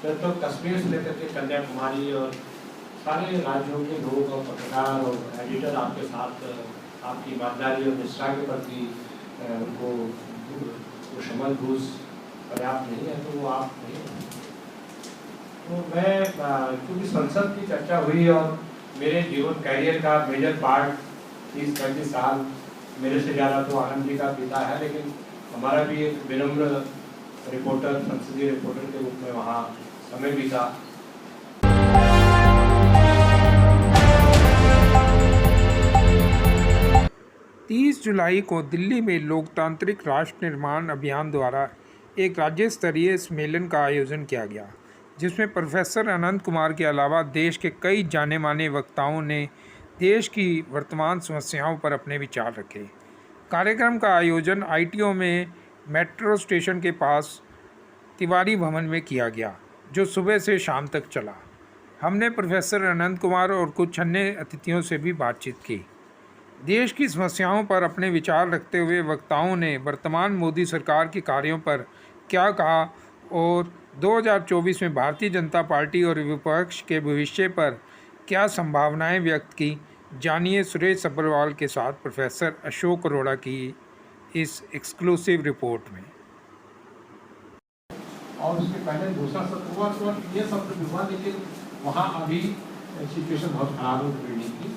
तो कश्मीर से लेकर के कन्याकुमारी और सारे राज्यों के लोग और पत्रकार और एडिटर आपके साथ आपकी ईमानदारी और निष्ठा के प्रति उनको वो समझबूझ पर्याप्त नहीं है तो वो आप नहीं है। तो मैं क्योंकि संसद की चर्चा हुई और मेरे जीवन कैरियर का मेजर पार्ट 30-35 साल मेरे से ज़्यादा तो आनंद जी का पिता है, लेकिन हमारा भी एक विनम्र रिपोर्टर, संसदीय रिपोर्टर के रूप में वहाँ समय बीता। 30 जुलाई को दिल्ली में लोकतांत्रिक राष्ट्र निर्माण अभियान द्वारा एक राज्य स्तरीय सम्मेलन का आयोजन किया गया, जिसमें प्रोफेसर अनंत कुमार के अलावा देश के कई जाने माने वक्ताओं ने देश की वर्तमान समस्याओं पर अपने विचार रखे। कार्यक्रम का आयोजन ITO में मेट्रो स्टेशन के पास तिवारी भवन में किया गया, जो सुबह से शाम तक चला। हमने प्रोफेसर अनंत कुमार और कुछ अन्य अतिथियों से भी बातचीत की। देश की समस्याओं पर अपने विचार रखते हुए वक्ताओं ने वर्तमान मोदी सरकार के कार्यों पर क्या कहा और 2024 में भारतीय जनता पार्टी और विपक्ष के भविष्य पर क्या संभावनाएं व्यक्त की। जानिए सुरेश सब्बरवाल के साथ प्रोफेसर अशोक अरोड़ा की इस एक्सक्लूसिव रिपोर्ट में। और उसके पहले दूसरा सत्र हुआ तो ये सत्र भी हुआ, लेकिन वहाँ अभी सिचुएशन बहुत खराब हो गई थी।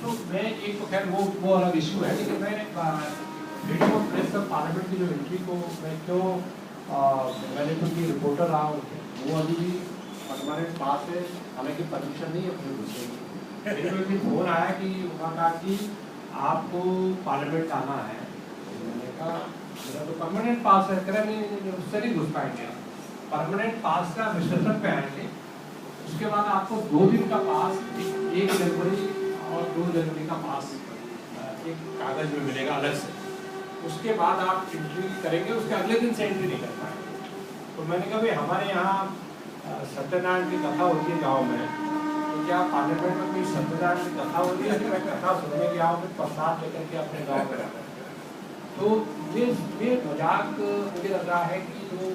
तो मैं एक तो खैर वो अलग इशू है, लेकिन मैं फ्रीडम ऑफ प्रेस और पार्लियामेंट की जो एंट्री को मैं क्यों मैंने क्योंकि रिपोर्टर रहा हूँ वो अभी भी परमानेंट पास है, हालांकि परमिशन नहीं है अपने दूसरे की। मेरे को भी फोन आया कि उन्होंने कहा कि आपको पार्लियामेंट आना है। मैंने कहा मेरा तो परमानेंट पास है। कह रहा नहीं उससे नहीं घुस पाएंगे, परमानेंट पास का विश्लेषण पे आएंगे, उसके बाद आपको 2 दिन का पास 1 जनवरी और 2 जनवरी का पास एक कागज में मिलेगा अलग से। उसके बाद आप एंट्री करेंगे, उसके अगले दिन से एंट्री नहीं कर पाएंगे। तो मैंने कहा भाई हमारे यहाँ सत्यनारायण की कथा होती है गाँव में, तो क्या पार्लियामेंट में कोई सत्यनारायण की कथा होती है कि मैं कथा सुनने के आओ, प्रसाद लेकर के अपने गाँव में रहता है। तो ये मजाक मुझे लग रहा है कि जो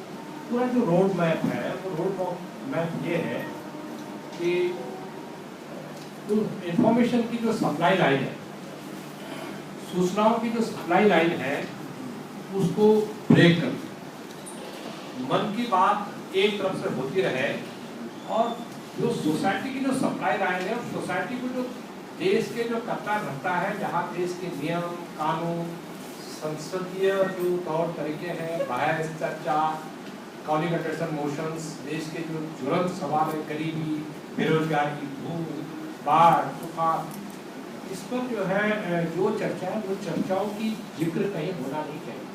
पूरा जो रोड मैप है वो रोड मैप ये है कि इंफॉर्मेशन की जो सप्लाई लाइन है, सूचनाओं की जो सप्लाई लाइन है, उसको ब्रेक कर मन की बात एक तरफ से होती रहे और जो सोसाइटी की जो सप्लाई लाइन है, सोसाइटी को जो देश के जो कर्ता धर्ता है, जहाँ देश के नियम कानून, संसदीय जो तौर तरीके हैं, बाहर चर्चा, कॉलिगेटेशन मोशंस, देश के जो ज्वलंत सवाल है, गरीबी, बेरोजगारी, भूख, बाढ़, तूफान, इस पर जो है जो चर्चा है वो चर्चाओं की जिक्र कहीं होना नहीं चाहिए।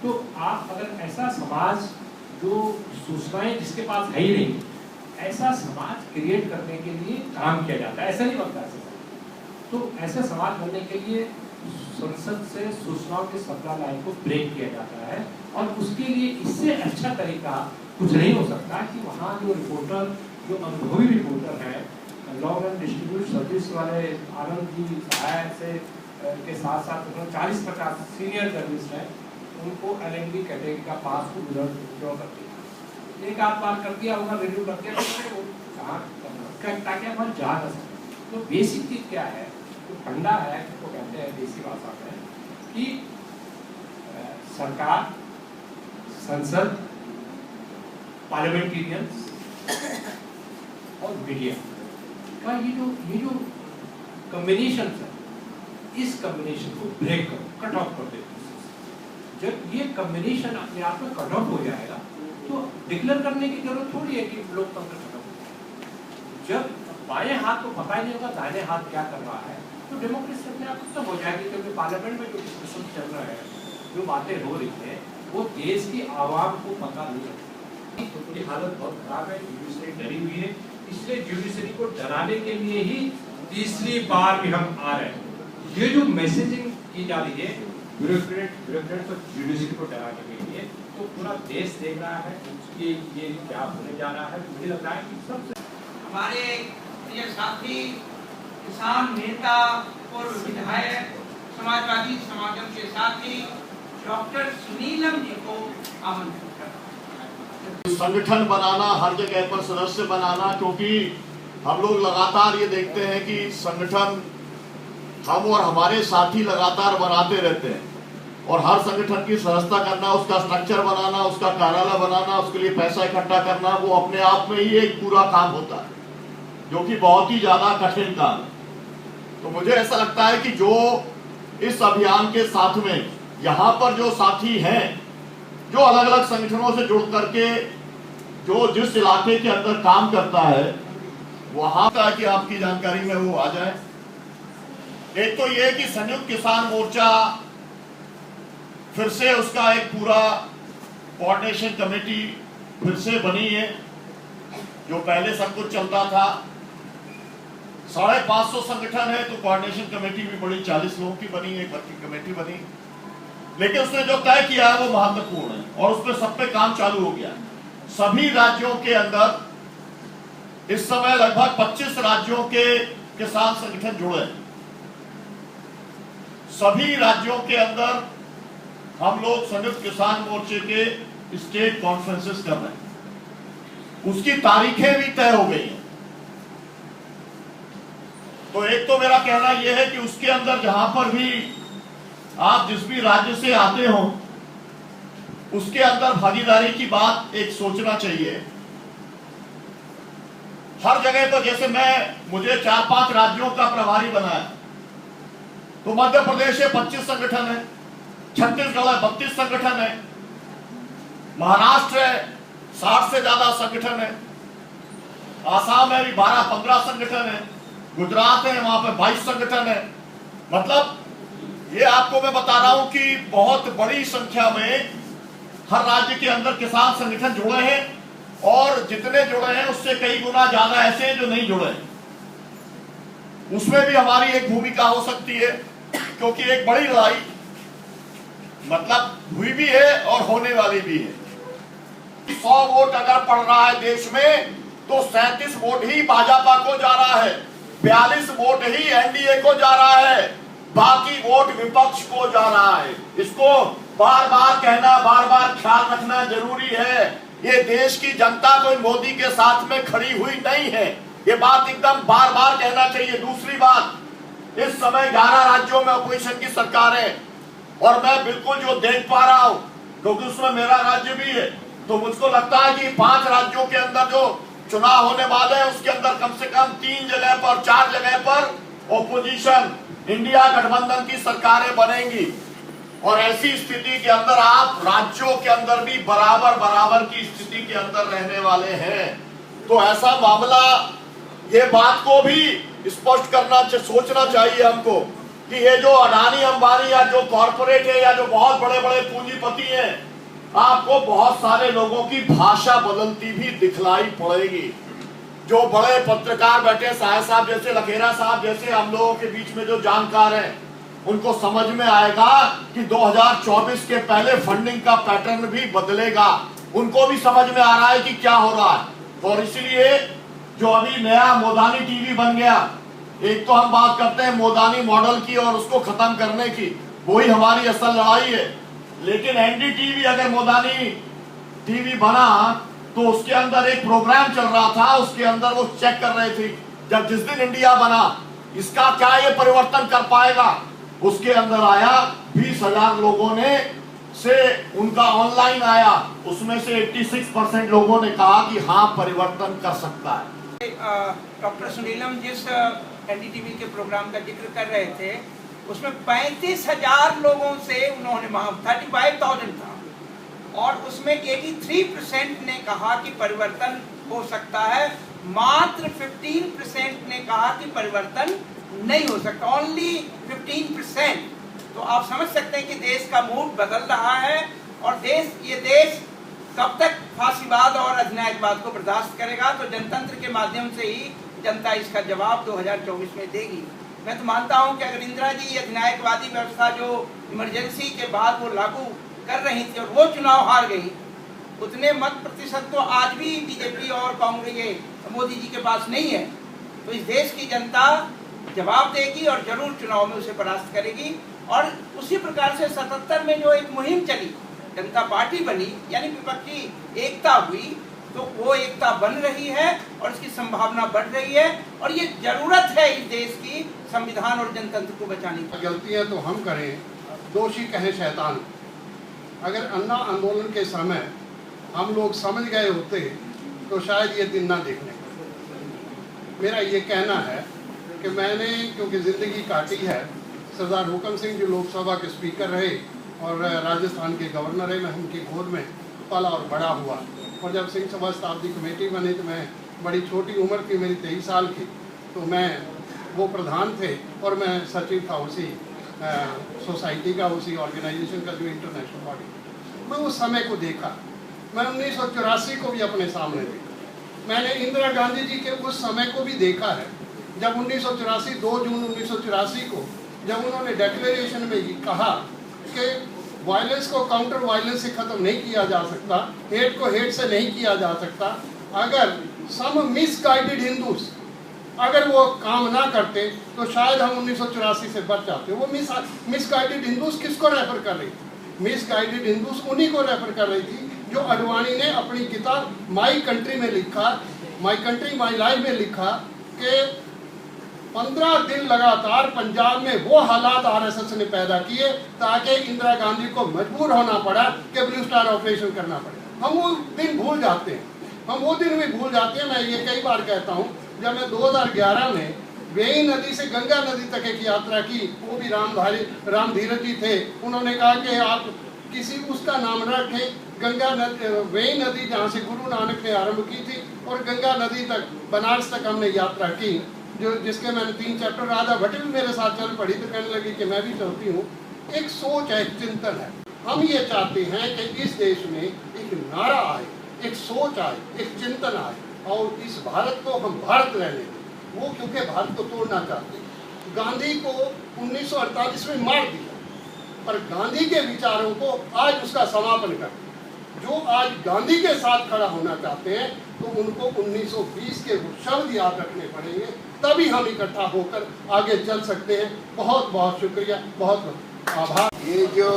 तो आप अगर ऐसा समाज जो सूचनाएं जिसके पास है ही नहीं, ऐसा समाज क्रिएट करने के लिए काम किया जाता है, ऐसा नहीं बनता ऐसा। तो ऐसा समाज बनने के लिए संसद से सूचनाओं के सप्लाई लाइन को ब्रेक किया जाता है और उसके लिए इससे अच्छा तरीका कुछ नहीं हो सकता कि वहाँ जो रिपोर्टर, जो अनुभवी रिपोर्टर है, लॉन्ग एंड डिस्ट्रीब्यूट सर्विस वाले आनंद जी सहाय से के साथ साथ 40-50 सीनियर जर्नलिस्ट हैं, उनको LLB कैटेगरी का पास को विड्रॉ कर दिया। एक आध बार कर दिया होगा, रिव्यू कर दिया, तो कहाँ ताकि अपन जा ना सकें। तो बेसिक चीज़ क्या है, तो फंडा है, तो कहते हैं देसी भाषा में कि सरकार, संसद, पार्लियामेंटेरियंस और मीडिया का ये जो कॉम्बिनेशन है, इस कॉम्बिनेशन को ब्रेक करो, कट ऑफ कर देते। जब ये कॉम्बिनेशन अपने आप में कट ऑफ हो जाएगा तो डिक्लेयर करने की जरूरत थोड़ी है कि लोकतंत्र खत्म हो जाए। जब बाएं हाथ को पता ही नहीं होगा दाहिने हाथ क्या कर रहा है, तो डेमोक्रेसी अपने आप खत्म हो जाएगी। क्योंकि पार्लियामेंट में जो डिस्कशन चल रहा है, जो बातें हो रही है, वो देश की आवाम को पता नहीं लगती। तो हालत बहुत खराब है, जुडिशरी डरी हुई है, इसलिए जुडिशरी को डराने के लिए ही तीसरी बार भी हम आ रहे हैं। ये जो मैसेजिंग की जा रही है ब्यूरोक्रेट और जुडिशरी को डराने के लिए, तो पूरा देश देख रहा है कि ये क्या होने जा रहा है। मुझे लग रहा है कि सबसे हमारे प्रिय साथी किसान नेता और विधायक समाजवादी समागम के साथी डॉक्टर सुनीलम जी को आमंत्रित करता हूं। संगठन बनाना, हर जगह पर सदस्य बनाना, क्योंकि हम लोग लगातार ये देखते हैं कि संगठन हम और हमारे साथी लगातार बनाते रहते हैं और हर संगठन की सदस्यता करना, उसका स्ट्रक्चर बनाना, उसका कार्यालय बनाना, उसके लिए पैसा इकट्ठा करना, वो अपने आप में ही एक पूरा काम होता है जो कि बहुत ही ज्यादा कठिन काम है। तो मुझे ऐसा लगता है कि जो इस अभियान के साथ में यहाँ पर जो साथी हैं, जो अलग अलग संगठनों से जुड़ करके जो जिस इलाके के अंदर काम करता है, वहां का कि आपकी जानकारी में वो आ जाए। एक तो ये कि संयुक्त किसान मोर्चा फिर से उसका एक पूरा कोऑर्डिनेशन कमेटी फिर से बनी है, जो पहले सब कुछ चलता था। 550 संगठन है तो कोऑर्डिनेशन कमेटी भी बड़ी 40 लोगों की बनी है, वर्किंग कमेटी बनी, लेकिन उसने जो तय किया है वो महत्वपूर्ण है और उस पर सब पे काम चालू हो गया। सभी राज्यों के अंदर इस समय लगभग 25 राज्यों के किसान संगठन जुड़े हैं। सभी राज्यों के अंदर हम लोग संयुक्त किसान मोर्चे के स्टेट कॉन्फ्रेंसेस कर रहे हैं, उसकी तारीखें भी तय हो गई हैं। तो एक तो मेरा कहना यह है कि उसके अंदर जहां पर भी आप जिस भी राज्य से आते हो, उसके अंदर भागीदारी की बात एक सोचना चाहिए। हर जगह पर जैसे मुझे 4-5 राज्यों का प्रभारी बनाया, तो मध्य प्रदेश में 25 संगठन है, छत्तीसगढ़ में 32 संगठन है, महाराष्ट्र है 60 से ज्यादा संगठन है, आसाम में भी 12-15 संगठन है, गुजरात है वहां पे 22 संगठन है। मतलब ये आपको मैं बता रहा हूं कि बहुत बड़ी संख्या में हर राज्य के अंदर किसान संगठन जुड़े हैं और जितने जुड़े हैं उससे कई गुना ज्यादा ऐसे हैं जो नहीं जुड़े हैं। उसमें भी हमारी एक भूमिका हो सकती है, क्योंकि एक बड़ी लड़ाई मतलब हुई भी है और होने वाली भी है। 100 वोट अगर पड़ रहा है देश में तो 37 वोट ही भाजपा को जा रहा है, 42 वोट ही एनडीए को जा रहा है, बाकी वोट विपक्ष को जा रहा है। इसको बार बार कहना, बार बार ख्याल रखना जरूरी है। ये देश की जनता कोई मोदी के साथ में खड़ी हुई नहीं है, ये बात एकदम बार बार कहना चाहिए। दूसरी बात, इस समय 11 राज्यों में अपोजिशन की सरकार है और मैं बिल्कुल जो देख पा रहा हूं, क्योंकि उसमें मेरा राज्य भी है, तो मुझको लगता है कि 5 राज्यों के अंदर जो चुनाव होने वाले हैं उसके अंदर कम से कम 3 जगह पर 4 जगह पर ओपोजिशन इंडिया गठबंधन की सरकारें बनेंगी। और ऐसी स्थिति के अंदर आप राज्यों के अंदर भी बराबर की स्थिति के अंदर रहने वाले हैं। तो ऐसा मामला, ये बात को भी स्पष्ट करना सोचना चाहिए हमको कि ये जो अडानी अंबानी या जो कॉर्पोरेट है या जो बहुत बड़े बड़े पूंजीपति हैं, आपको बहुत सारे लोगों की भाषा बदलती भी दिखलाई पड़ेगी। जो बड़े पत्रकार बैठे, साहे साहब जैसे, लखेरा साहब जैसे, हम लोगों के बीच में जो जानकार हैं, उनको समझ में आएगा कि 2024 के पहले फंडिंग का पैटर्न भी बदलेगा। उनको भी समझ में आ रहा है कि क्या हो रहा है। और इसलिए जो अभी नया मोदानी टीवी बन गया, एक तो हम बात करते हैं मोदानी मॉडल की और उसको खत्म करने की, वही हमारी असल लड़ाई है। लेकिन एनडीटीवी अगर मोदानी टीवी बना तो उसके अंदर एक प्रोग्राम चल रहा था, उसके अंदर वो चेक कर रहे थे जब जिस दिन इंडिया बना इसका क्या ये परिवर्तन कर पाएगा। उसके अंदर आया 20,000 लोगों ने से उनका ऑनलाइन आया, उसमें से 86% लोगों ने कहा कि हाँ परिवर्तन कर सकता है। डॉक्टर सुनीलम जिस एनडीटीवी के प्रोग्राम का जिक्र कर रहे थे, उसमें 35,000 लोगों से उन्होंने 35,000 था और उसमें 83% ने कहा कि परिवर्तन हो सकता है, मात्र 15% ने कहा कि परिवर्तन नहीं हो सकता, ओनली 15%। तो आप समझ सकते हैं कि देश का मूड बदल रहा है और ये देश कब तक फांसीवाद और अधिनायकवाद को बर्दाश्त करेगा। तो जनतंत्र के माध्यम से ही जनता इसका जवाब 2024 में देगी। मैं तो मानता हूं कि अगर इंदिरा जी अधिनायकवादी व्यवस्था जो इमरजेंसी के बाद वो लागू कर रही थी और वो चुनाव हार गई, उतने मत प्रतिशत तो आज भी बीजेपी और कांग्रेस मोदी जी के पास नहीं है। तो इस देश की जनता जवाब देगी और जरूर चुनाव में उसे परास्त करेगी। और उसी प्रकार से 77 में जो एक मुहिम चली जनता पार्टी बनी, यानी विपक्षी एकता हुई, तो वो एकता बन रही है और इसकी संभावना बढ़ रही है, और ये जरूरत है इस देश की संविधान और जनतंत्र को बचाने की। गलतियां तो हम करें, दोषी कहें शैतान। अगर अन्ना आंदोलन के समय हम लोग समझ गए होते तो शायद ये दिन ना देखने को। मेरा ये कहना है कि मैंने क्योंकि ज़िंदगी काटी है, सरदार हुकम सिंह जो लोकसभा के स्पीकर रहे और राजस्थान के गवर्नर रहे, मैं उनकी गोद में पला और बड़ा हुआ। और जब सिंह सभा शताब्दी कमेटी बनी तो मैं बड़ी छोटी उम्र थी, मेरी 23 साल की, तो मैं वो प्रधान थे और मैं सचिव था उसी सोसाइटी का, उसी ऑर्गेनाइजेशन का जो इंटरनेशनल बॉडी। मैं उस समय को देखा, मैं 1984 को भी अपने सामने देखा, मैंने इंदिरा गांधी जी के उस समय को भी देखा है, जब 1984 2 जून 1984 को जब उन्होंने डिक्लेरेशन में ये कहा कि वायलेंस को काउंटर वायलेंस से ख़त्म नहीं किया जा सकता, हेट को हेट से नहीं किया जा सकता, अगर सम मिसगाइडेड हिंदूज अगर वो काम ना करते तो शायद हम 1984 से बच जाते। वो मिसगाइडेड हिंदूज किसको रेफर कर रही थी? मिसगाइडेड हिंदूज उन्हीं को रेफर कर रही थी जो अडवाणी ने अपनी किताब माई कंट्री में लिखा, माई कंट्री माई लाइफ में लिखा कि 15 दिन लगातार पंजाब में वो हालात आरएसएस ने पैदा किए ताकि इंदिरा गांधी को मजबूर होना पड़ा कि ब्लू स्टार ऑपरेशन करना पड़े। हम वो दिन भूल जाते हैं, हम वो दिन भी भूल जाते हैं। मैं ये कई बार कहता हूँ, जब मैं 2011 में वेई नदी से गंगा नदी तक एक यात्रा की, वो भी राम धीरज जी थे, उन्होंने कहा कि आप किसी उसका नाम रखें, गंगा नदी, वेई नदी जहाँ से गुरु नानक ने आरंभ की थी, और गंगा नदी तक बनारस तक हमने यात्रा की, जो जिसके मैंने 3 चैप्टर, राधा भट्ट भी मेरे साथ चल पड़ी तो कहने लगी कि मैं भी चलती हूँ। एक सोच है, एक चिंतन है। हम ये चाहते हैं कि इस देश में एक नारा आए, एक सोच आए, एक चिंतन आए, और इस भारत को हम भारत रहने दें। वो क्योंकि भारत को तोड़ना चाहते हैं। गांधी को 1948 में मार दिया, पर गांधी के विचारों को आज उसका समापन कर। जो आज गांधी के साथ खड़ा होना चाहते हैं तो उनको 1920 के शब्द याद रखने पड़ेंगे, तभी हम इकट्ठा होकर आगे चल सकते हैं। बहुत बहुत शुक्रिया, बहुत आभार। ये जो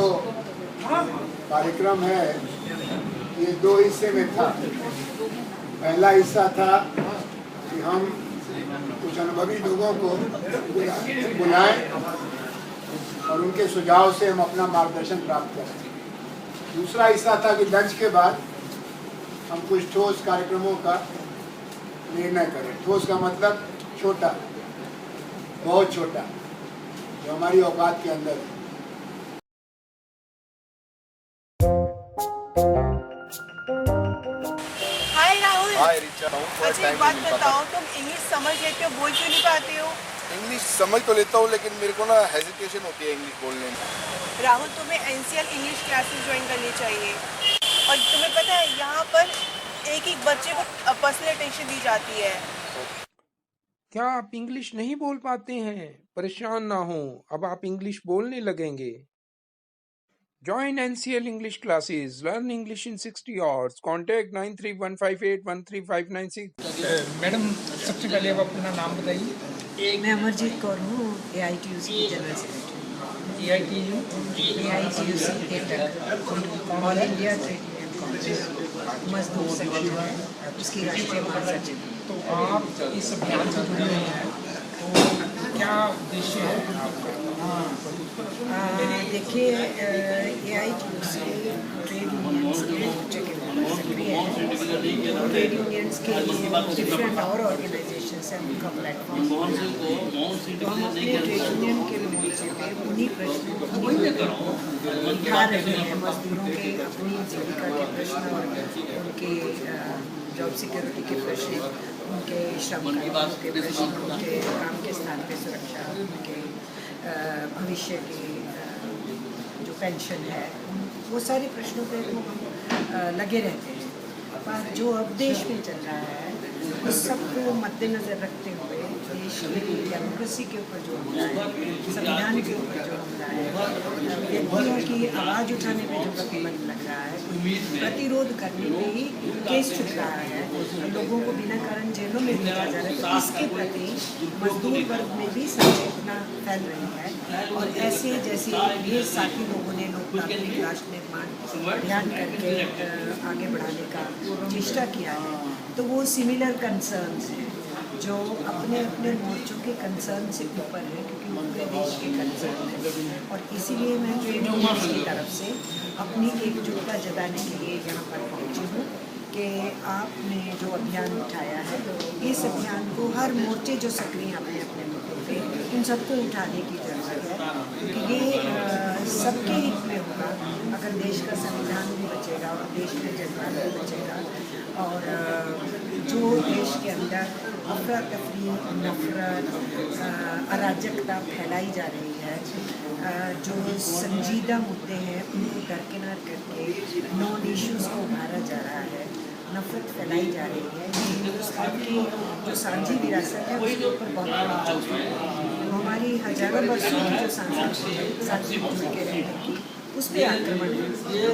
कार्यक्रम है ये 2 हिस्से में था। पहला हिस्सा था कि हम कुछ अनुभवी लोगों को बुलाएं और उनके सुझाव से हम अपना मार्गदर्शन प्राप्त करें। दूसरा हिस्सा था कि लंच के बाद हम कुछ ठोस कार्यक्रमों का निर्णय करें। ठोस का मतलब छोटा, बहुत छोटा, जो हमारी औकात के अंदर है। हाय राहुल। हाय रिचा। अच्छा एक बात बताओ, तुम इंग्लिश समझ लेते हो, बोल क्यों नहीं पाते हो? इंग्लिश समझ तो लेता हूँ लेकिन मेरे को ना हेजिटेशन होती है इंग्लिश बोलने में। राहुल, तुम्हें एनसीएल इंग्लिश क्लासेस ज्वाइन करनी चाहिए। और तुम्हें पता है यहाँ पर एक बच्चे को पर्सनल अटेंशन दी जाती है। क्या आप इंग्लिश नहीं बोल पाते हैं? परेशान ना हो, अब आप इंग्लिश बोलने लगेंगे। Join NCL English classes. Learn English in 60 hours. Contact 9315813596. Madam, सबसे पहले आप अपना नाम बताइए। मैं अमरजीत कौर हूँ, AITUC की general secretary. AITUC all India trade union Congress मजदूर सेक्शन है, उसकी राष्ट्रीय महासचिव। तो आप इस अभियान से जुड़े हुए हैं, तो क्या उद्देश्य है आपका? देखिए, AITUC ट्रेड यूनियंस के सक्रिय है। ट्रेड यूनियंस के डिफरेंट और ऑर्गेनाइजेशंस हैं, उनका प्लेटफॉर्म। तो हम अपने ट्रेड यूनियन के मोर्चे पे उन्हीं प्रश्नों को उठा रहे हैं, मजदूरों के अपनी जीविका के प्रश्न और उनके जॉब सिक्योरिटी के प्रश्न, उनके श्रम कानूनों के प्रश्न, उनके काम के स्थान पे सुरक्षा, उनके भविष्य की जो पेंशन है, वो सारे प्रश्नों पे तो हम लगे रहते हैं। पर जो अब देश में चल रहा है उस सबको मद्देनज़र रखते हुए देश की डेमोक्रेसी के ऊपर जो हमला है, संविधान के ऊपर जो हमला है, व्यक्तियों की आवाज़ उठाने पे जो प्रतिबंध लग रहा है, प्रतिरोध करने पे ही केस चुक रहा है, लोगों को बिना कारण जेलों में भेजा जा रहा है, तो इसके प्रति मजदूर वर्ग में भी सचेतना फैल रही है। और ऐसे जैसे ये साथी लोगों ने लोकतांत्रिक राष्ट्र निर्माण अभियान करके आगे बढ़ाने का चेष्टा किया है, तो वो सिमिलर कंसर्न्स हैं जो अपने अपने मोर्चों के कंसर्न से ऊपर है, क्योंकि वो पूरे देश के कंसर्न है। और इसीलिए मैं ट्रेड यूनियंस की तरफ से अपनी एकजुटता जताने के लिए यहाँ पर पहुँची हूँ कि आपने जो अभियान उठाया है, इस अभियान को हर मोर्चे जो सक्रिय अपने अपने मुद्दों पे, उन सबको उठाने की ज़रूरत है, क्योंकि ये सबके हित में होगा अगर देश का संविधान भी बचेगा और देश में जनता भी बचेगा। और जो देश के अंदर अफरा तफरी, नफरत, अराजकता फैलाई जा रही है, जो संजीदा मुद्दे हैं उनको दरकिनार करके नॉन इश्यूज़ को उभारा जा रहा है, नफरत फैलाई जा रही है, हिंदुस्तान की जो साझी विरासत है उसके ऊपर बहुत बड़ा चोट है। हमारी हजारों वर्षों की जो सांस्कृतिक जुड़ के रहने की उस पर आक्रमण है।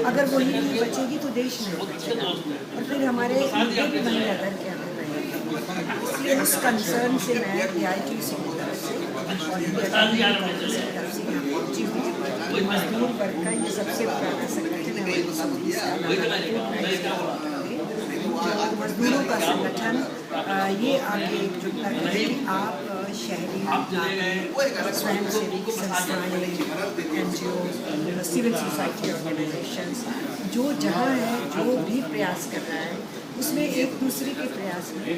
अगर वही नहीं बचेगी तो देश नहीं बचेगा, और फिर हमारे मुद्दे भी बन जाकर के अंदर रहेंगे। इसलिए उस कंसर्न से मैं AITUC की तरफ से और इंडिया कांग्रेस की तरफ से यहाँ पहुँची हूँ। मजदूर वर्ग का ये सबसे पुराना संगठन है, मजदूरों का संगठन ये आगे एकजुटता करे कि आप शहरी स्वयंसेवी संस्थाएं, NGO, सिविल सोसाइटी ऑर्गेनाइजेशंस जो जहाँ है, जो भी प्रयास कर रहा है, उसमें एक दूसरे के प्रयास में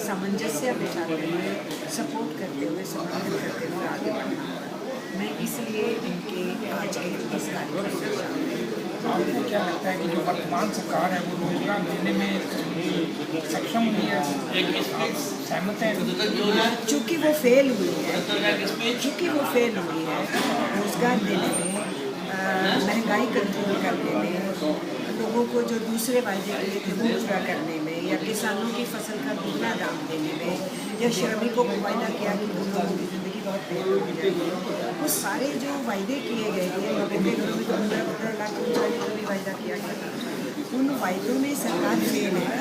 सामंजस्य बिठाते हुए, सपोर्ट करते हुए, समर्थन करते हुए आगे बढ़ना होगा। मैं इसलिए इनके आज के इस कार्यक्रम में शामिल हूँ। आपको क्या लगता है कि जो वर्तमान सरकार है वो रोजगार देने में सक्षम हुई है? सहमत है? चूँकि वो फेल हुई है, रोजगार देने में, महंगाई कंट्रोल करने में, लोगों को जो दूसरे वायदे किए थे वो पूरा करने में, या किसानों की फसल का दुगना दाम देने में, या श्रमिकों को वायदा किया कि उन लोगों की ज़िंदगी बहुत बेहतर हो जाएगी, वो सारे जो वायदे किए गए थे, लोगों के घरों में 15-15 लाख पहुँचाने का भी वायदा किया गया, उन वायदों में सरकार फेल है।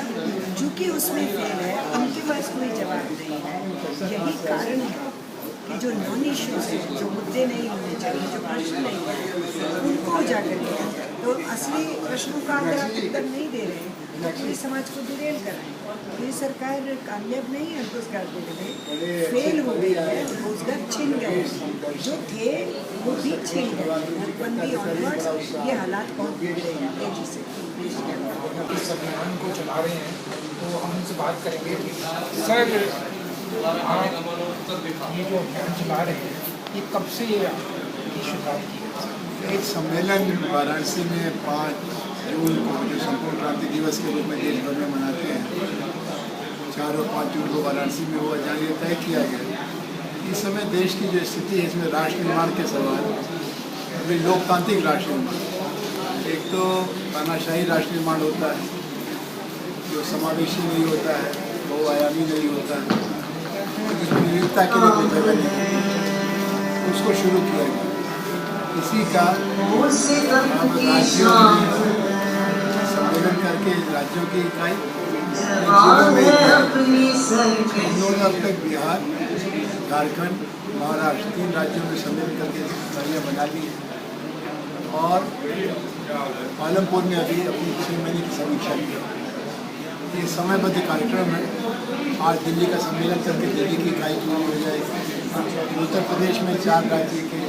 चूँकि उसमें फेल है, उनके पास कोई जवाब नहीं है। यही कारण है कि जो नॉन इश्यूज़ हैं, जो मुद्दे नहीं होने चाहिए, जो प्रश्न नहीं है, उनको उजागर किया जाए। तो असली प्रश्नों का अगर आप उत्तर नहीं दे रहे हैं तो पूरे समाज को डिरेल कर रहे हैं। ये सरकार कामयाब नहीं है रोजगार देने में, फेल हो गई है, रोजगार छिन गए, जो थे वो भी छिन गए। नोटबंदी ऑनवर्ड्स ये हालात बहुत बिगड़े हैं तेजी से देश के अंदर। इस अभियान को चला रहे हैं तो हम उनसे बात करेंगे। सर, आप ये जो अभियान चला रहे हैं, ये कब से की शुरुआत की? एक सम्मेलन वाराणसी में 5 जून को जो संपूर्ण क्रांति दिवस के रूप में देश भर में मनाते हैं, 4 और 5 जून को वाराणसी में हुआ, जहाँ ये तय किया गया इस समय देश की जो स्थिति है इसमें राष्ट्र निर्माण के सवाल, अभी लोकतांत्रिक राष्ट्र निर्माण, एक तो तानाशाही राष्ट्र निर्माण होता है जो समावेशी नहीं होता है, बहुआयामी नहीं होता है, जिसमें विविधता के लिए कोई जगह नहीं, उसको शुरू किया गया। इसी का राज्यों सम्मेलन करके राज्यों की इकाई उन्होंने अब तक बिहार, झारखंड, महाराष्ट्र 3 राज्यों में सम्मेलन करके इकाइयाँ बना ली है और पालमपुर में अभी अपनी 6 महीने की समीक्षा की। ये समयबद्ध कार्यक्रम है। आज दिल्ली का सम्मेलन करके दिल्ली की इकाई पूरी हो जाएगी। उत्तर प्रदेश में 4 राज्य के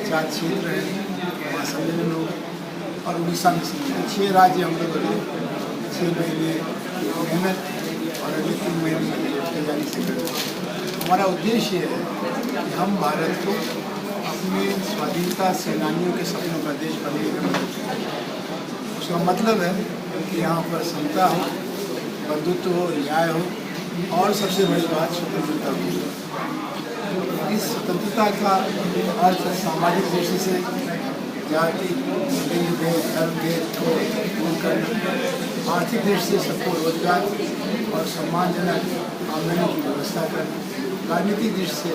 4 क्षेत्र हैं, वहाँ सम्मेलन होगा और उड़ीसा में 6 राज्य हम लोग अगले 6 महीने मेहनत और अगले 3 महीने में तैयारी से करेंगे। हमारा उद्देश्य है कि हम भारत को अपने स्वाधीनता सेनानियों के सपनों का देश बनने में मदद करें। उसका मतलब है कि यहाँ पर समता हो, बंधुत्व हो, न्याय हो और सबसे बड़ी बात स्वतंत्रता हो। इस स्वतंत्रता का अर्थ सामाजिक दृष्टि से जाति, लिंग भेद, धर्म भेद को दूर करना, आर्थिक दृष्टि से सबको रोजगार और सम्मानजनक आमदनी की व्यवस्था करना, राजनीतिक दृष्टि से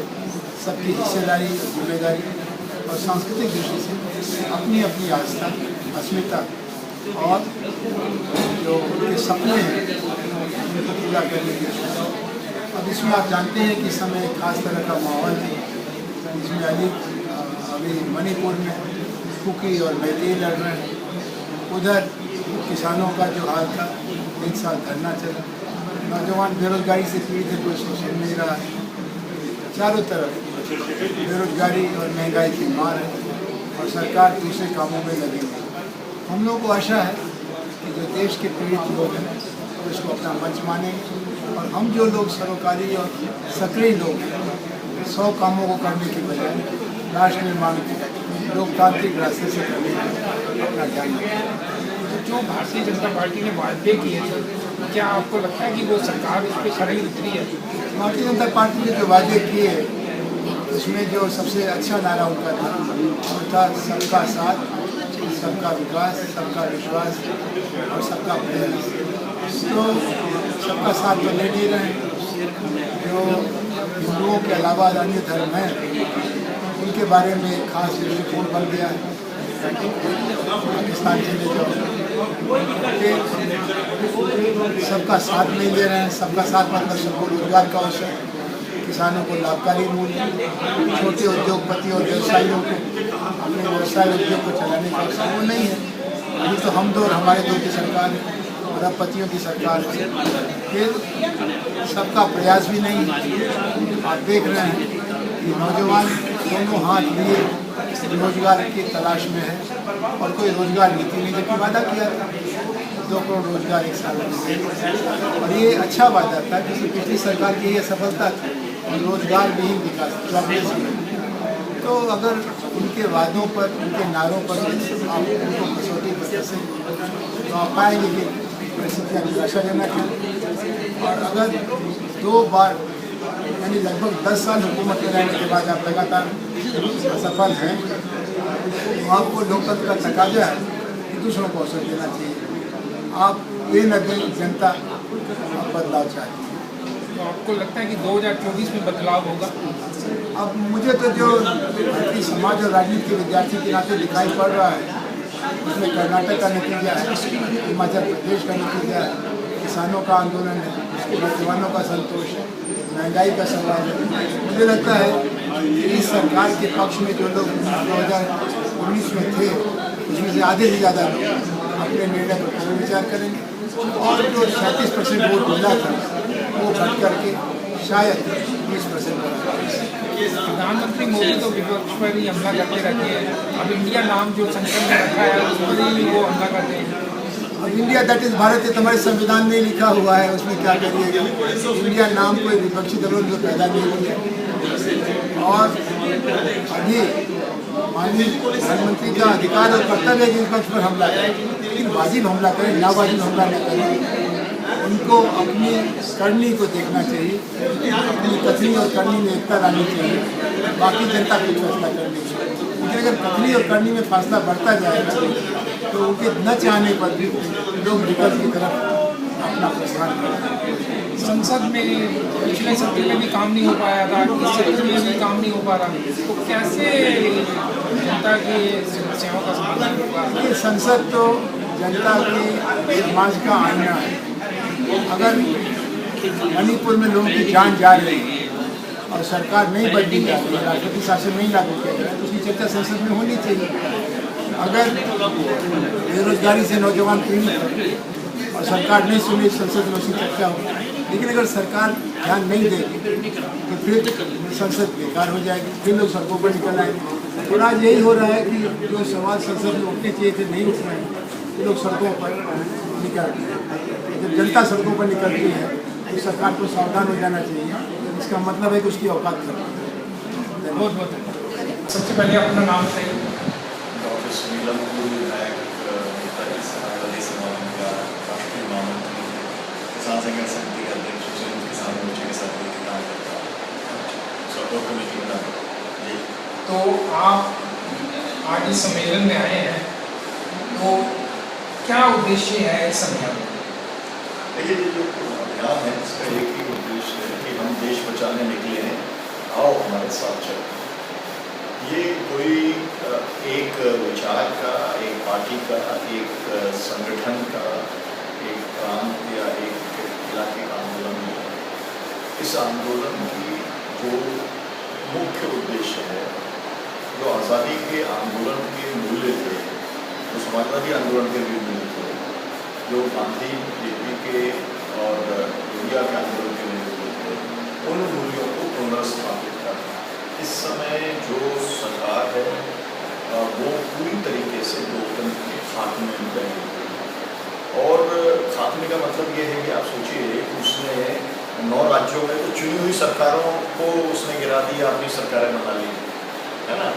सबकी हिस्सेदारी और जिम्मेदारी और सांस्कृतिक दृष्टि से अपनी अपनी आस्था, अस्मिता और जो उनके सपने हैं उनको पूरा करने की इच्छा। अब इसमें आप जानते हैं कि इस समय एक खास तरह का माहौल है, इसमें अभी मणिपुर में कुकी और मैतेई लड़ रहे हैं, उधर किसानों का जो हाल था 1 साल धरना चला, नौजवान बेरोजगारी से पीड़ित है, कोई सोशल नहीं रहा है, चारों तरफ बेरोजगारी और महंगाई की मार है और सरकार दूसरे कामों में लगी है। हम लोगों को आशा है कि जो देश के पीड़ित लोग हैं तो इसको अपना मंच मानेंगे और हम जो लोग सरोकारी और सक्रिय लोग हैं 100 कामों को करने की बजाय राष्ट्र निर्माण को लोकतांत्रिक रास्ते से करने का अपना ध्यान रखें। जो भारतीय जनता पार्टी ने वादे किए थे, क्या आपको लगता है कि वो सरकार उस पर खरी उतरी है? भारतीय जनता पार्टी ने जो वादे किए उसमें जो सबसे अच्छा नारा उनका था वो था सबका साथ, सबका विकास, सबका विश्वास और सबका प्रयास। तो सबका साथ तो ले नहीं रहे हैं, जो हिंदुओं के अलावा अन्य धर्म हैं उनके बारे में एक खास दृष्टिकोण बन गया है। पाकिस्तान चले जाओ, सबका साथ नहीं ले रहे हैं। सबका साथ मतलब सबको रोजगार का अवसर, किसानों को लाभकारी मूल्य, छोटे उद्योगपति और व्यवसायियों को अपने व्यवसाय उद्योग को चलाने का अवसर वो नहीं है। अभी तो हम दो और हमारे दो की सरकार है, अरबपतियों की सरकार है, फिर सबका प्रयास भी नहीं है। आप देख रहे हैं कि नौजवान दोनों हाथ लिए रोजगार की तलाश में है और कोई रोजगार नीति नहीं, जबकि वादा किया था 2 करोड़ रोजगार 1 साल में, और ये अच्छा वादा था क्योंकि पिछली सरकार की ये सफलता थी और रोजगार भी विकास जॉबलेस भी। तो अगर उनके वादों पर, उनके नारों पर आप उनको कसौटी पर कसें तो आप पाएंगे कि परिस्थितियाँ निराशाजनक हैं। और अगर 2 बार यानी लगभग 10 साल हुकूमत में रहने के बाद आप लगातार सफल हैं तो आपको लोकतंत्र का तकाजा है कि दूसरों को अवसर देना चाहिए। आप ये न दें जनता आप बदलाव चाहती है। तो आपको लगता है कि 2024 में बदलाव होगा? अब मुझे तो जो भारतीय समाज और राजनीति के विद्यार्थी के नाते दिखाई पड़ रहा है उसमें कर्नाटक का नतीजा है, हिमाचल प्रदेश का नतीजा है, किसानों का आंदोलन है, नौजवानों का संतोष है, महंगाई का सवाल है। मुझे लगता है कि इस सरकार के पक्ष में जो लोग 2019 में थे उसमें से आधे से ज़्यादा लोग अपने निर्णय पर पुनर्विचार करेंगे और जो 37% वोट मिला था वो घट करके शायद 20% प्रधानमंत्री मोदी तो विपक्ष पर ही हमला करते रहते हैं। अब इंडिया नाम जो संकट में रखा है उस पर ही वो हमला करते हैं। अब इंडिया दैट इज भारत है, तुम्हारे संविधान में लिखा हुआ है, उसमें क्या करिएगा। इंडिया नाम कोई विपक्षी दलों ने पैदा नहीं किया और अभी माननीय प्रधानमंत्री का अधिकार और कर्तव्य है कि विपक्ष पर हमला करें, लेकिन वाजिब हमला करें, नावाजिब हमला न करें। उनको अपनी करनी को देखना चाहिए, अपनी कथनी और करनी में एकता लानी चाहिए, बाकी जनता को फैसला करनी चाहिए। लेकिन अगर कथनी और करनी में फासला बढ़ता जाएगा तो उनके न चाहने पर भी लोग विकल्प की तरफ अपना प्रस्थान करेंगे। संसद में पिछले सत्र में भी काम नहीं हो पाया था, इस सत्र में भी काम नहीं हो पा रहा, तो कैसे जनता की समस्याओं का समाधान होगा? ये संसद तो जनता की समाज का आईना है। अगर मणिपुर में लोगों की जान जा रही है और सरकार नहीं बदली जा रही है, राष्ट्रपति शासन नहीं लागू किया गया तो उसकी चर्चा संसद में होनी चाहिए। अगर बेरोजगारी से नौजवान पीड़ित और सरकार नहीं सुनी संसद में उसकी चर्चा हो, लेकिन अगर सरकार ध्यान नहीं देगी तो फिर संसद बेकार हो जाएगी, फिर लोग सड़कों पर निकल आएंगे। और आज यही हो रहा है कि जो सवाल संसद में उठने चाहिए थे नहीं उठ रहे हैं, तो लोग सड़कों पर निकल रहे हैं। जब जनता सड़कों पर निकलती है तो सरकार को सावधान हो जाना चाहिए, इसका मतलब है कि उसकी औकात खत्म। बहुत बहुत सबसे पहले अपना नाम बताइए। डॉक्टर सुनीला मुकुल, विधायक नेताजी समाजवादी समाज का राष्ट्रीय महामंत्री, किसान संघर्ष समिति के अध्यक्ष, संयुक्त किसान मोर्चे के साथ मिलकर काम करता हूँ, सड़कों कमेटी का। तो आप आज इस सम्मेलन में आए हैं, तो क्या उद्देश्य है इस सम्मेलन? देखिए, जो अभियान है इसका एक ही उद्देश्य है कि हम देश बचाने निकले हैं, आओ हमारे साथ चलो। ये कोई एक विचार का, एक पार्टी का, एक संगठन का, एक प्रांत या एक इलाके का आंदोलन नहीं है। इस आंदोलन की जो मुख्य उद्देश्य है, जो आज़ादी के आंदोलन के मूल्य थे, जो समाजवादी आंदोलन के भी मूल्य थे, जो गांधी जेपी के और इंडिया के आंदोलन के मूल्य थे, उन मूल्यों को पुनर्स्थापित करना। इस समय जो सरकार है वो पूरी तरीके से लोकतंत्र के खात्मे में लगी हुई है। और खात्मे का मतलब ये है कि आप सोचिए कि उसने 9 राज्यों में तो चुनी हुई सरकारों को उसने गिरा दिया, अपनी सरकारें बना ली, है ना।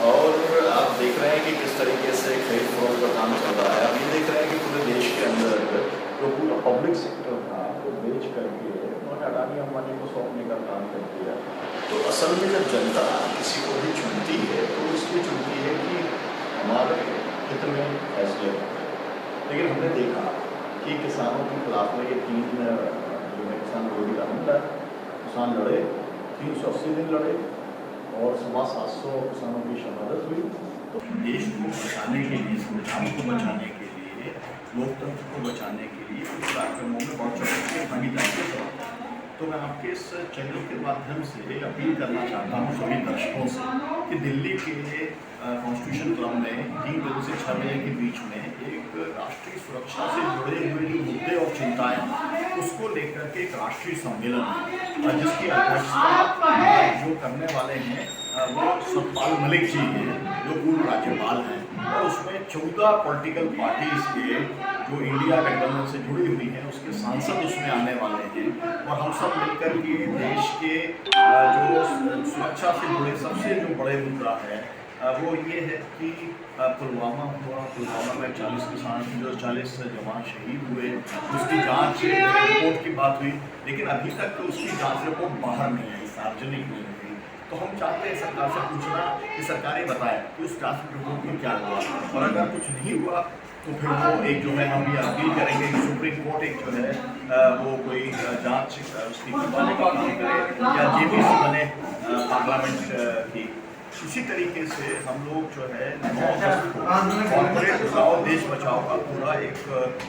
और आप देख रहे हैं कि किस तरीके से खरीद फरोख्त का काम चल रहा है। आप ये देख रहे हैं कि पूरे देश के अंदर जो पूरा पब्लिक सेक्टर था वो बेच करके उन्होंने अडानी अंबानी को सौंपने का काम कर दिया। तो असल में जब जनता किसी को भी चुनती है तो इसलिए चुनती है कि हमारे हित में फैसले होते हैं। लेकिन हमने देखा कि किसानों के खिलाफ में ये 3 जो है किसान विरोधी कानून था, किसान लड़े, 380 दिन लड़े और 700 किसानों की शहादत हुई। तो देश को बचाने के लिए, संविधान को बचाने के लिए, लोकतंत्र को बचाने के लिए कुछ कार्यक्रमों में बहुत छोटे भागीदारी की जरूरत है। तो मैं आपके इस चैनल के माध्यम से अपील करना चाहता हूँ सभी दर्शकों से कि दिल्ली के कॉन्स्टिट्यूशन क्लब में 3 बजे से 6 बजे के बीच में एक राष्ट्रीय सुरक्षा से जुड़े हुए जो मुद्दे और चिंताएं उसको लेकर के एक राष्ट्रीय सम्मेलन जिसकी अध्यक्षता जो करने वाले हैं वो सतपाल मलिक जी हैं, जो पूर्व राज्यपाल हैं। और उसमें 14 पॉलिटिकल पार्टीज के जो इंडिया गठबंधन से जुड़ी हुई हैं उसके सांसद उसमें आने वाले हैं। और हम सब मिलकर के देश के जो सुरक्षा से जुड़े सबसे जो बड़े मुद्दा है वो ये है कि पुलवामा हुआ, पुलवामा में 40 जवान शहीद हुए, उसकी जांच रिपोर्ट की बात हुई, लेकिन अभी तक तो उसकी जांच रिपोर्ट बाहर नहीं आई, सार्वजनिक नहीं हुई। तो हम चाहते हैं सरकार से पूछना कि सरकारें बताएं कि उस जांच रिपोर्ट में क्या हुआ, और अगर कुछ नहीं हुआ तो फिर वो एक जो है हम ये अपील करेंगे कि सुप्रीम कोर्ट एक जो है वो कोई जांच उसकी करवाने का काम करे या जेबीसी बने पार्लियामेंट की। इसी तरीके से हम लोग जो है 9 अगस्त को कॉर्पोरेट बचाओ देश बचाओ का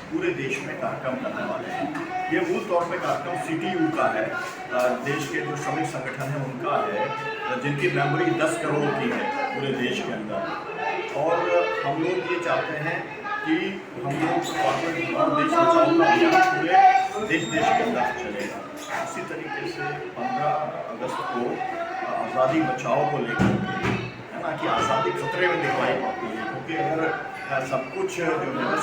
पूरे देश में कार्यक्रम करने वाले हैं। ये मूल तौर पे कार्यक्रम CTU का है, देश के जो श्रमिक संगठन है उनका है, जिनकी मेमोरी 10 करोड़ की है पूरे देश के अंदर। और हम लोग ये चाहते हैं कि हम लोग कॉर्पोरेट बचाओ देश बचाओ का अभियान पूरे देश के अंदर चलेगा। इसी तरीके से 15 अगस्त को आज़ादी बचाओ को लेकर के, है ना, कि आज़ादी खतरे में दिखाई पड़ती है, क्योंकि अगर सब कुछ जो है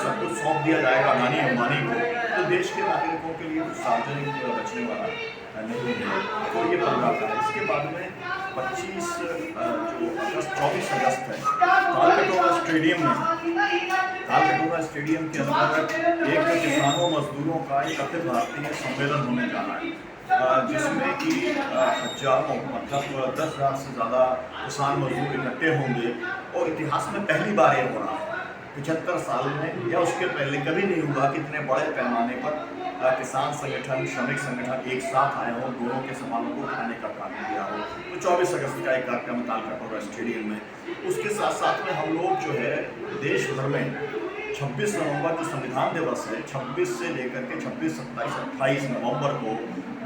सब कुछ सौंप दिया जाएगा अडानी अंबानी को तो देश के नागरिकों के लिए सार्वजनिक बचने वाला नहीं है। तो ये 15 का है। इसके बाद में 24 अगस्त है, तालकटोरा स्टेडियम के अंदर एक किसानों मजदूरों का एक अखिल भारतीय सम्मेलन होने जा रहा है, जिसमें कि हजारों मतलब 10,000 से ज़्यादा किसान मजदूर इकट्ठे होंगे। और इतिहास में पहली बार ये हो रहा है, 75 साल में या उसके पहले कभी नहीं हुआ कि इतने बड़े पैमाने पर किसान संगठन, श्रमिक संगठन एक साथ आए हों, दोनों के सवालों को उठाने का काम किया हो। तो 24 अगस्त का एक कार्यक्रम तालकटोरा स्टेडियम में। उसके साथ साथ में हम लोग जो है देश भर में 26 नवंबर जो संविधान दिवस है, 26 से लेकर के 26, 27, 28 नवंबर को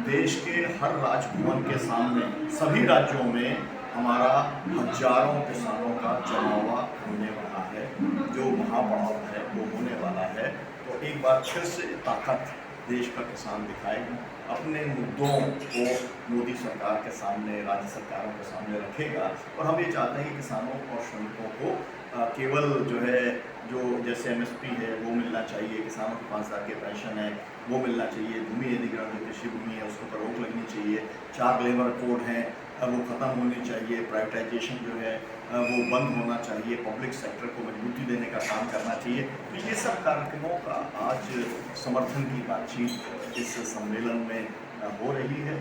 देश के हर राजभवन के सामने सभी राज्यों में हमारा हजारों किसानों का जमावड़ा होने वाला है। जो महापड़ाव है वो होने वाला है। तो एक बार फिर से ताकत देश का किसान दिखाएगा, अपने मुद्दों को मोदी सरकार के सामने, राज्य सरकारों के सामने रखेगा। और हम ये चाहते हैं कि किसानों और श्रमिकों को केवल जो है जो जैसे MSP है वो मिलना चाहिए, किसानों को 5,000 की पेंशन है वो मिलना चाहिए, भूमि अधिग्रहण जो कृषि भूमि है उसके ऊपर रोक लगनी चाहिए, 4 लेबर कोड हैं वो ख़त्म होनी चाहिए, प्राइवेटाइजेशन जो है वो बंद होना चाहिए, पब्लिक सेक्टर को मजबूती देने का काम करना चाहिए। तो ये सब कार्यक्रमों का आज समर्थन की बातचीत इस सम्मेलन में हो रही है।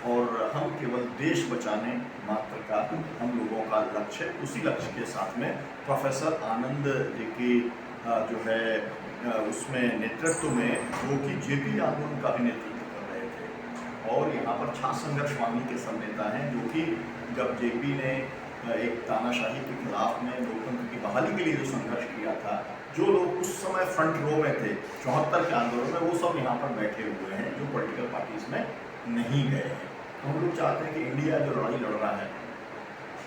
और हम केवल देश बचाने मात्र का हम लोगों का लक्ष्य है। उसी लक्ष्य के साथ में प्रोफेसर आनंद जी की जो है उसमें नेतृत्व में जो कि JP आंदोलन का भी नेतृत्व कर रहे और यहाँ पर छात्र संघर्ष वाहिनी के सब नेता हैं, जो कि जब जेपी ने एक तानाशाही के खिलाफ में लोकतंत्र की बहाली के लिए जो संघर्ष किया था, जो लोग उस समय फ्रंट रो में थे 74 के आंदोलन में, वो सब यहाँ पर बैठे हुए हैं जो पॉलिटिकल पार्टीज में नहीं गए हैं। हम लोग चाहते हैं कि इंडिया जो लड़ाई लड़ रहा है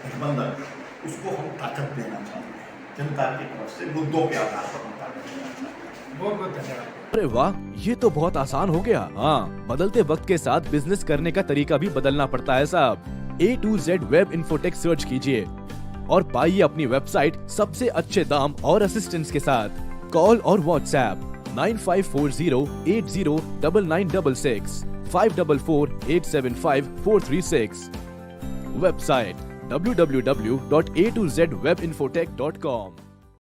गठबंधन, उसको हम ताकत देना चाहते हैं, जनता की तरफ से मुद्दों के आधार पर हम ताकत देना चाहते हैं। बहुत बहुत धन्यवाद। अरे वाह, ये तो बहुत आसान हो गया। हाँ, बदलते वक्त के साथ बिजनेस करने का तरीका भी बदलना पड़ता है साहब। A to Z web infotech search कीजिए और पाइए अपनी वेबसाइट सबसे अच्छे दाम और असिस्टेंस के साथ। कॉल और व्हाट्सएप 9540809966 544875436। Website www.a2zwebinfotech.com।